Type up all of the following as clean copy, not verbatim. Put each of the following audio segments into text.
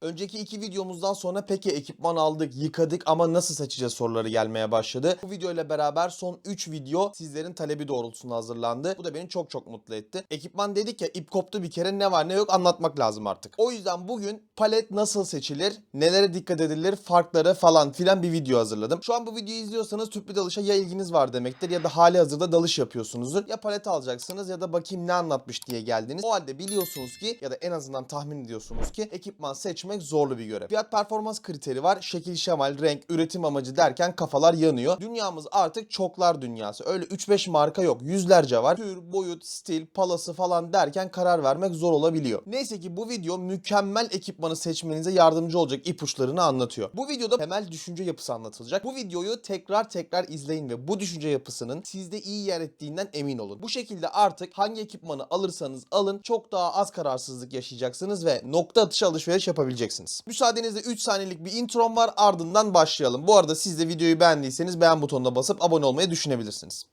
Önceki iki videomuzdan sonra peki ekipman aldık, yıkadık ama nasıl seçeceğiz soruları gelmeye başladı. Bu video ile beraber son 3 video sizlerin talebi doğrultusunda hazırlandı. Bu da beni çok mutlu etti. Ekipman dedik ya, ip koptu bir kere, ne var ne yok anlatmak lazım artık. O yüzden bugün palet nasıl seçilir, nelere dikkat edilir, farkları falan filan bir video hazırladım. Şu an bu videoyu izliyorsanız tüplü dalışa ya ilginiz var demektir ya da hali hazırda dalış yapıyorsunuzdur. Ya palet alacaksınız ya da bakayım ne anlatmış diye geldiniz. O halde biliyorsunuz ki ya da en azından tahmin ediyorsunuz ki ekipman seçmek zorlu bir görev. Fiyat performans kriteri var. Şekil şemal, renk, üretim amacı derken kafalar yanıyor. Dünyamız artık çoklar dünyası. Öyle 3-5 marka yok. Yüzlerce var. Tür, boyut, stil, palası falan derken karar vermek zor olabiliyor. Neyse ki bu video mükemmel ekipmanı seçmenize yardımcı olacak ipuçlarını anlatıyor. Bu videoda temel düşünce yapısı anlatılacak. Bu videoyu tekrar izleyin ve bu düşünce yapısının sizde iyi yer ettiğinden emin olun. Bu şekilde artık hangi ekipmanı alırsanız alın çok daha az kararsızlık yaşayacaksınız ve nokta atışı alışveriş yapabileceksiniz. Müsaadenizle 3 saniyelik bir introm var, ardından başlayalım. Bu arada siz de videoyu beğendiyseniz beğen butonuna basıp abone olmayı düşünebilirsiniz.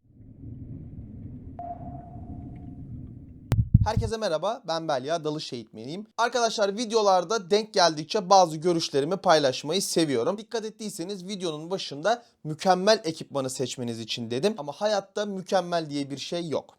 Herkese merhaba, ben Belya, dalış eğitmeniyim. Arkadaşlar, videolarda denk geldikçe bazı görüşlerimi paylaşmayı seviyorum. Dikkat ettiyseniz videonun başında mükemmel ekipmanı seçmeniz için dedim ama hayatta mükemmel diye bir şey yok.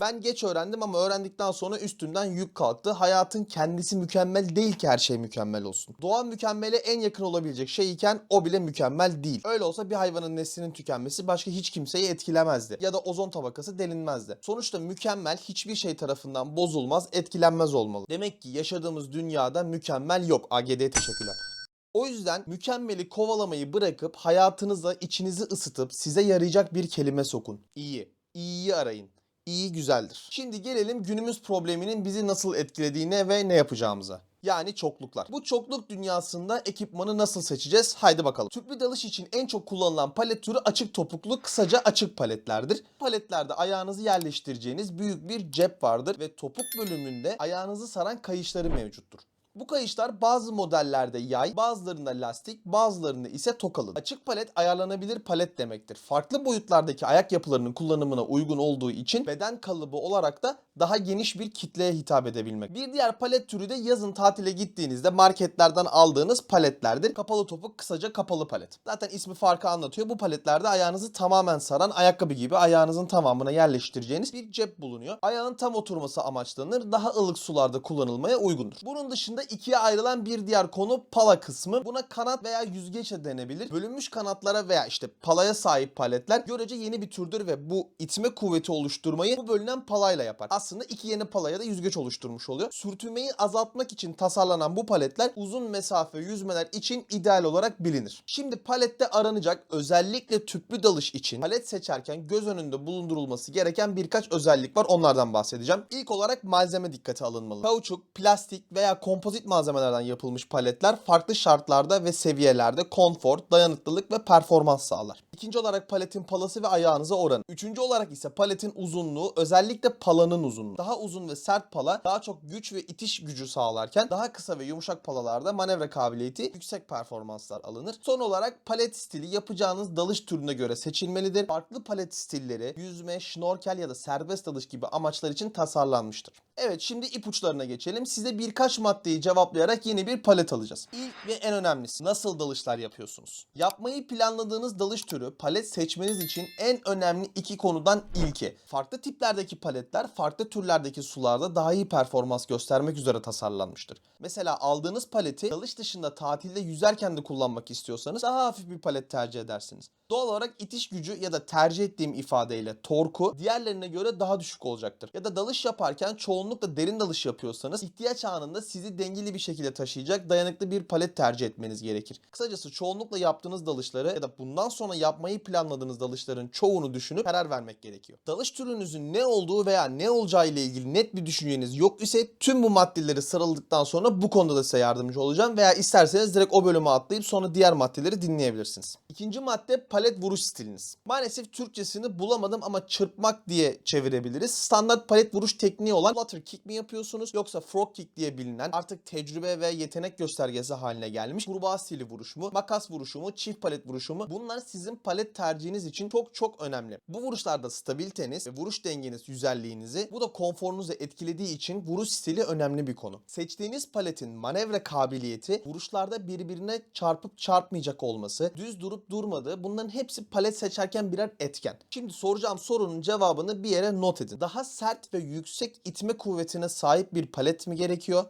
Ben geç öğrendim ama öğrendikten sonra üstümden yük kalktı. Hayatın kendisi mükemmel değil ki her şey mükemmel olsun. Doğa mükemmele en yakın olabilecek şey iken o bile mükemmel değil. Öyle olsa bir hayvanın neslinin tükenmesi başka hiç kimseyi etkilemezdi. Ya da ozon tabakası delinmezdi. Sonuçta mükemmel hiçbir şey tarafından bozulmaz, etkilenmez olmalı. Demek ki yaşadığımız dünyada mükemmel yok. AGD teşekkürler. O yüzden mükemmeli kovalamayı bırakıp hayatınıza içinizi ısıtıp size yarayacak bir kelime sokun. İyi. İyiyi arayın. İyi güzeldir. Şimdi gelelim günümüz probleminin bizi nasıl etkilediğine ve ne yapacağımıza. Yani çokluklar. Bu çokluk dünyasında ekipmanı nasıl seçeceğiz? Haydi bakalım. Tüplü dalış için en çok kullanılan palet türü açık topuklu, kısaca açık paletlerdir. Paletlerde ayağınızı yerleştireceğiniz büyük bir cep vardır ve topuk bölümünde ayağınızı saran kayışları mevcuttur. Bu kayışlar bazı modellerde yay, bazılarında lastik, bazılarında ise tokalı. Açık palet ayarlanabilir palet demektir. Farklı boyutlardaki ayak yapılarının kullanımına uygun olduğu için beden kalıbı olarak da daha geniş bir kitleye hitap edebilmek. Bir diğer palet türü de yazın tatile gittiğinizde marketlerden aldığınız paletlerdir. Kapalı topuk, kısaca kapalı palet. Zaten ismi farkı anlatıyor. Bu paletlerde ayağınızı tamamen saran, ayakkabı gibi ayağınızın tamamına yerleştireceğiniz bir cep bulunuyor. Ayağın tam oturması amaçlanır. Daha ılık sularda kullanılmaya uygundur. Bunun dışında ikiye ayrılan bir diğer konu pala kısmı. Buna kanat veya yüzgeç de denebilir. Bölünmüş kanatlara veya işte palaya sahip paletler görece yeni bir türdür ve bu itme kuvveti oluşturmayı bu bölünen palayla yapar. Aslında iki yeni palaya da yüzgeç oluşturmuş oluyor. Sürtünmeyi azaltmak için tasarlanan bu paletler uzun mesafe yüzmeler için ideal olarak bilinir. Şimdi palette aranacak, özellikle tüplü dalış için palet seçerken göz önünde bulundurulması gereken birkaç özellik var. Onlardan bahsedeceğim. İlk olarak malzeme dikkate alınmalı. Kauçuk, plastik veya kompozit malzemelerden yapılmış paletler farklı şartlarda ve seviyelerde konfor, dayanıklılık ve performans sağlar. İkinci olarak paletin palası ve ayağınıza oranı. Üçüncü olarak ise paletin uzunluğu, özellikle palanın uzunluğu. Daha uzun ve sert pala daha çok güç ve itiş gücü sağlarken daha kısa ve yumuşak palalarda manevra kabiliyeti, yüksek performanslar alınır. Son olarak palet stili yapacağınız dalış türüne göre seçilmelidir. Farklı palet stilleri yüzme, şnorkel ya da serbest dalış gibi amaçlar için tasarlanmıştır. Evet, şimdi ipuçlarına geçelim. Size birkaç maddeyi cevaplayarak yeni bir palet alacağız. İlk ve en önemlisi, nasıl dalışlar yapıyorsunuz? Yapmayı planladığınız dalış türü palet seçmeniz için en önemli iki konudan ilki. Farklı tiplerdeki paletler farklı türlerdeki sularda daha iyi performans göstermek üzere tasarlanmıştır. Mesela aldığınız paleti dalış dışında tatilde yüzerken de kullanmak istiyorsanız daha hafif bir palet tercih edersiniz. Doğal olarak itiş gücü ya da tercih ettiğim ifadeyle torku diğerlerine göre daha düşük olacaktır. Ya da dalış yaparken çoğunlukla derin dalış yapıyorsanız ihtiyaç anında sizi dengeli bir şekilde taşıyacak dayanıklı bir palet tercih etmeniz gerekir. Kısacası çoğunlukla yaptığınız dalışları ya da bundan sonra yapmayı planladığınız dalışların çoğunu düşünüp karar vermek gerekiyor. Dalış türünüzün ne olduğu veya ne olacağı ile ilgili net bir düşünceniz yok ise tüm bu maddeleri sıraladıktan sonra bu konuda da size yardımcı olacağım veya isterseniz direkt o bölümü atlayıp sonra diğer maddeleri dinleyebilirsiniz. İkinci madde palet vuruş stiliniz. Maalesef Türkçesini bulamadım ama çırpmak diye çevirebiliriz. Standart palet vuruş tekniği olan flutter kick mi yapıyorsunuz yoksa frog kick diye bilinen artık tecrübe ve yetenek göstergesi haline gelmiş kurbağa stili vuruş mu, makas vuruşu mu, çift palet vuruşu mu? Bunlar sizin palet tercihiniz için çok çok önemli. Bu vuruşlarda stabiliteniz ve vuruş dengeniz, yüzelliğinizi, bu da konforunuzu etkilediği için vuruş stili önemli bir konu. Seçtiğiniz paletin manevra kabiliyeti, vuruşlarda birbirine çarpıp çarpmayacak olması, düz durup durmadığı, bunların hepsi palet seçerken birer etken. Şimdi soracağım sorunun cevabını bir yere not edin. Daha sert ve yüksek itme kuvvetine sahip bir palet mi gerekiyor?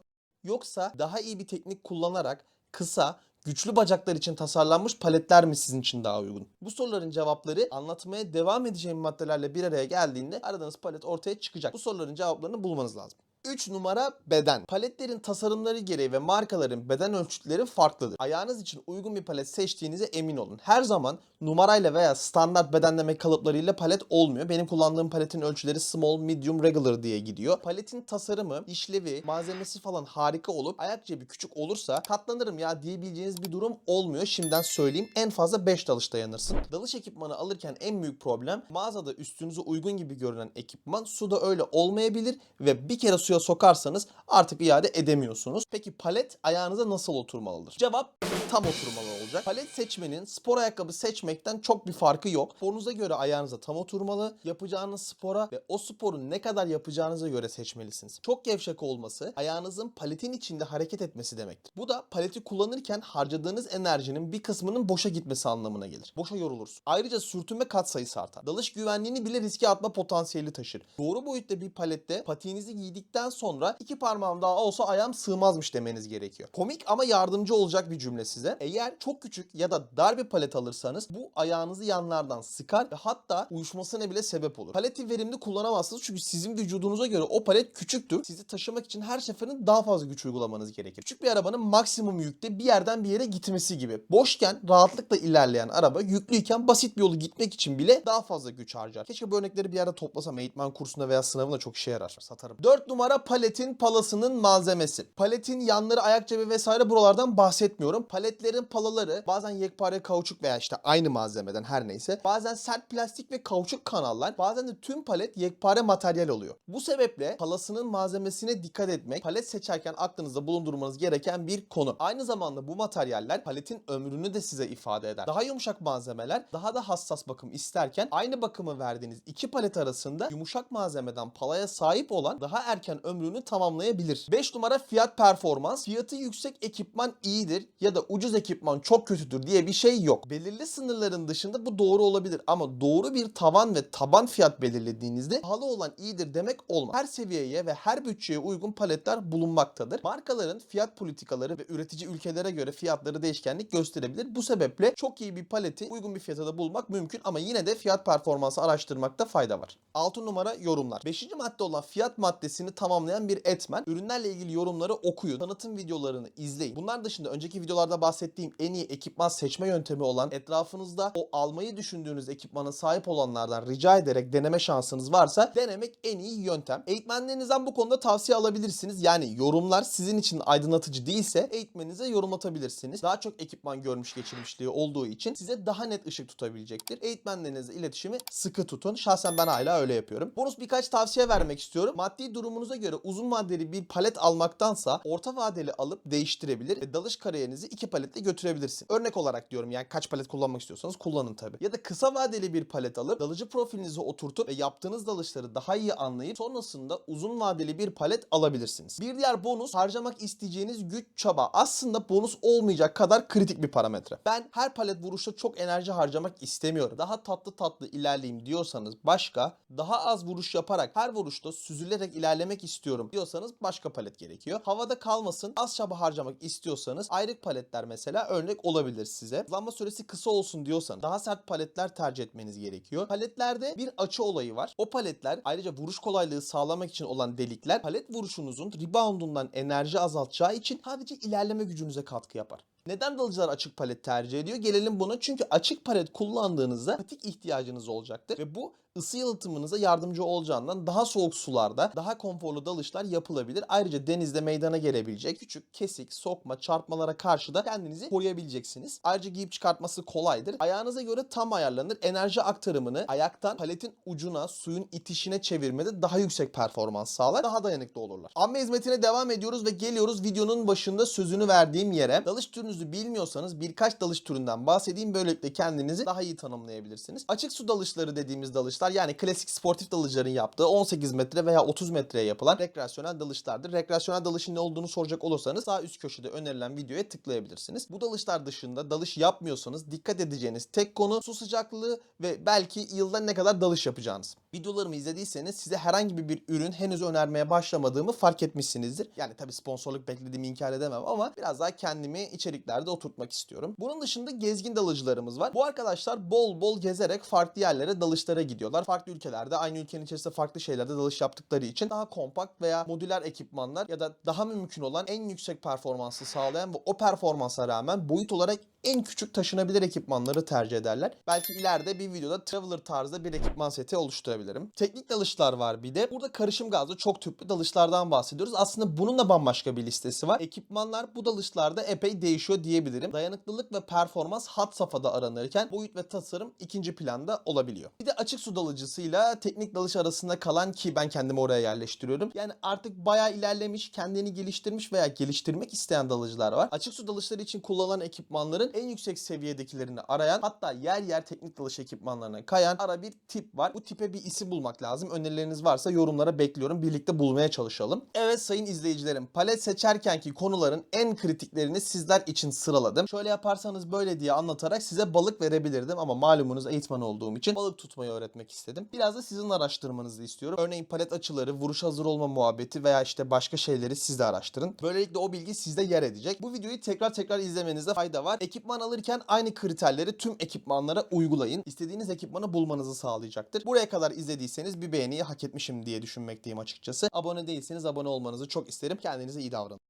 Yoksa daha iyi bir teknik kullanarak kısa, güçlü bacaklar için tasarlanmış paletler mi sizin için daha uygun? Bu soruların cevapları anlatmaya devam edeceğim maddelerle bir araya geldiğinde aradığınız palet ortaya çıkacak. Bu soruların cevaplarını bulmanız lazım. 3 numara beden. Paletlerin tasarımları gereği ve markaların beden ölçütleri farklıdır. Ayağınız için uygun bir palet seçtiğinize emin olun. Her zaman numarayla veya standart bedenleme kalıplarıyla palet olmuyor. Benim kullandığım paletin ölçüleri small, medium, regular diye gidiyor. Paletin tasarımı, işlevi, malzemesi falan harika olup ayak cebi küçük olursa katlanırım ya diyebileceğiniz bir durum olmuyor. Şimdiden söyleyeyim, en fazla 5 dalış dayanırsın. Dalış ekipmanı alırken en büyük problem mağazada üstünüze uygun gibi görünen ekipman suda öyle olmayabilir ve bir kere suya sokarsanız artık iade edemiyorsunuz. Peki palet ayağınıza nasıl oturmalıdır? Cevap tam oturmalı olacak. Palet seçmenin spor ayakkabı seçmekten çok bir farkı yok. Sporunuza göre ayağınıza tam oturmalı. Yapacağınız spora ve o sporu ne kadar yapacağınıza göre seçmelisiniz. Çok gevşek olması ayağınızın paletin içinde hareket etmesi demektir. Bu da paleti kullanırken harcadığınız enerjinin bir kısmının boşa gitmesi anlamına gelir. Boşa yorulursun. Ayrıca sürtünme katsayısı artar. Dalış güvenliğini bile riske atma potansiyeli taşır. Doğru boyutta bir palette patiğinizi giydikten sonra 2 parmağım daha olsa ayağım sığmazmış demeniz gerekiyor. Komik ama yardımcı olacak bir cümle size. Eğer çok küçük ya da dar bir palet alırsanız bu ayağınızı yanlardan sıkar ve hatta uyuşmasına bile sebep olur. Paleti verimli kullanamazsınız çünkü sizin vücudunuza göre o palet küçüktür. Sizi taşımak için her seferinde daha fazla güç uygulamanız gerekir. Küçük bir arabanın maksimum yükte bir yerden bir yere gitmesi gibi. Boşken rahatlıkla ilerleyen araba yüklüyken basit bir yolu gitmek için bile daha fazla güç harcar. Keşke bu örnekleri bir yerde toplasam, eğitmen kursunda veya sınavında çok işe yarar. Satarım. 4 numara paletin palasının malzemesi. Paletin yanları, ayak cebi vesaire buralardan bahsetmiyorum. Paletlerin palaları bazen yekpare kauçuk veya işte aynı malzemeden her neyse. Bazen sert plastik ve kauçuk kanallar. Bazen de tüm palet yekpare materyal oluyor. Bu sebeple palasının malzemesine dikkat etmek palet seçerken aklınızda bulundurmanız gereken bir konu. Aynı zamanda bu materyaller paletin ömrünü de size ifade eder. Daha yumuşak malzemeler daha da hassas bakım isterken aynı bakımı verdiğiniz iki palet arasında yumuşak malzemeden palaya sahip olan daha erken ömrünü tamamlayabilir. 5 numara fiyat performans. Fiyatı yüksek ekipman iyidir ya da ucuz ekipman çok kötüdür diye bir şey yok. Belirli sınırların dışında bu doğru olabilir ama doğru bir tavan ve taban fiyat belirlediğinizde pahalı olan iyidir demek olmaz. Her seviyeye ve her bütçeye uygun paletler bulunmaktadır. Markaların fiyat politikaları ve üretici ülkelere göre fiyatları değişkenlik gösterebilir. Bu sebeple çok iyi bir paleti uygun bir fiyata da bulmak mümkün ama yine de fiyat performansı araştırmakta fayda var. 6 numara yorumlar. 5. madde olan fiyat maddesini tamamlayan bir etmen. Ürünlerle ilgili yorumları okuyun. Tanıtım videolarını izleyin. Bunlar dışında önceki videolarda bahsettiğim en iyi ekipman seçme yöntemi olan etrafınızda o almayı düşündüğünüz ekipmana sahip olanlardan rica ederek deneme şansınız varsa denemek en iyi yöntem. Eğitmenlerinizden bu konuda tavsiye alabilirsiniz. Yani yorumlar sizin için aydınlatıcı değilse eğitmeninize yorum atabilirsiniz. Daha çok ekipman görmüş geçirmişliği olduğu için size daha net ışık tutabilecektir. Eğitmenlerinizle iletişimi sıkı tutun. Şahsen ben hala öyle yapıyorum. Bonus birkaç tavsiye vermek istiyorum. Maddi durumunuza göre uzun vadeli bir palet almaktansa orta vadeli alıp değiştirebilir ve dalış kariyerinizi 2 paletle götürebilirsiniz. Örnek olarak diyorum, yani kaç palet kullanmak istiyorsanız kullanın tabii. Ya da kısa vadeli bir palet alıp dalıcı profilinizi oturtup ve yaptığınız dalışları daha iyi anlayıp sonrasında uzun vadeli bir palet alabilirsiniz. Bir diğer bonus, harcamak isteyeceğiniz güç, çaba. Aslında bonus olmayacak kadar kritik bir parametre. Ben her palet vuruşta çok enerji harcamak istemiyorum. Daha tatlı tatlı ilerleyeyim diyorsanız başka, daha az vuruş yaparak her vuruşta süzülerek ilerlemek istiyorum diyorsanız başka palet gerekiyor. Havada kalmasın, az çaba harcamak istiyorsanız ayrık paletler mesela örnek olabilir size. Hızlanma süresi kısa olsun diyorsanız daha sert paletler tercih etmeniz gerekiyor. Paletlerde bir açı olayı var. O paletler ayrıca vuruş kolaylığı sağlamak için olan delikler palet vuruşunuzun reboundundan enerji azaltacağı için sadece ilerleme gücünüze katkı yapar. Neden dalıcılar açık palet tercih ediyor? Gelelim buna. Çünkü açık palet kullandığınızda patik ihtiyacınız olacaktır ve bu ısı yalıtımınıza yardımcı olacağından daha soğuk sularda daha konforlu dalışlar yapılabilir. Ayrıca denizde meydana gelebilecek küçük, kesik, sokma, çarpmalara karşı da kendinizi koruyabileceksiniz. Ayrıca giyip çıkartması kolaydır. Ayağınıza göre tam ayarlanır. Enerji aktarımını ayaktan paletin ucuna, suyun itişine çevirmede daha yüksek performans sağlar. Daha dayanıklı olurlar. Amme hizmetine devam ediyoruz ve geliyoruz videonun başında sözünü verdiğim yere. Dalış türünüzü bilmiyorsanız birkaç dalış türünden bahsedeyim. Böylelikle kendinizi daha iyi tanımlayabilirsiniz. Açık su dalışları dediğimiz dalışlar, yani klasik sportif dalıcıların yaptığı 18 metre veya 30 metreye yapılan rekreasyonel dalışlardır. Rekreasyonel dalışın ne olduğunu soracak olursanız sağ üst köşede önerilen videoya tıklayabilirsiniz. Bu dalışlar dışında dalış yapmıyorsanız dikkat edeceğiniz tek konu su sıcaklığı ve belki yılda ne kadar dalış yapacağınız. Videolarımı izlediyseniz size herhangi bir ürün henüz önermeye başlamadığımı fark etmişsinizdir. Yani tabii sponsorluk beklediğimi inkar edemem ama biraz daha kendimi içeriklerde oturtmak istiyorum. Bunun dışında gezgin dalıcılarımız var. Bu arkadaşlar bol bol gezerek farklı yerlere dalışlara gidiyorlar. Farklı ülkelerde, aynı ülkenin içerisinde farklı şeylerde dalış yaptıkları için daha kompakt veya modüler ekipmanlar ya da daha mümkün olan en yüksek performansı sağlayan ve o performansa rağmen boyut olarak en küçük taşınabilir ekipmanları tercih ederler. Belki ileride bir videoda Traveler tarzda bir ekipman seti oluşturabilirim. Teknik dalışlar var bir de. Burada karışım gazlı çok tüplü dalışlardan bahsediyoruz. Aslında bunun da bambaşka bir listesi var. Ekipmanlar bu dalışlarda epey değişiyor diyebilirim. Dayanıklılık ve performans had safhada aranırken boyut ve tasarım ikinci planda olabiliyor. Bir de açık su dalıcısıyla teknik dalış arasında kalan, ki ben kendimi oraya yerleştiriyorum. Yani artık bayağı ilerlemiş, kendini geliştirmiş veya geliştirmek isteyen dalıcılar var. Açık su dalışları için kullanılan ekipmanların en yüksek seviyedekilerini arayan, hatta yer yer teknik dalış ekipmanlarına kayan ara bir tip var. Bu tipe bir isim bulmak lazım. Önerileriniz varsa yorumlara bekliyorum. Birlikte bulmaya çalışalım. Evet sayın izleyicilerim, palet seçerkenki konuların en kritiklerini sizler için sıraladım. Şöyle yaparsanız böyle diye anlatarak size balık verebilirdim ama malumunuz eğitmen olduğum için balık tutmayı öğretmek istedim. Biraz da sizin araştırmanızı istiyorum. Örneğin palet açıları, vuruş hazır olma muhabbeti veya işte başka şeyleri siz de araştırın. Böylelikle o bilgi sizde yer edecek. Bu videoyu tekrar izlemenizde fayda var. Ekipman alırken aynı kriterleri tüm ekipmanlara uygulayın. İstediğiniz ekipmanı bulmanızı sağlayacaktır. Buraya kadar izlediyseniz bir beğeniyi hak etmişim diye düşünmekteyim açıkçası. Abone değilseniz abone olmanızı çok isterim. Kendinize iyi davranın.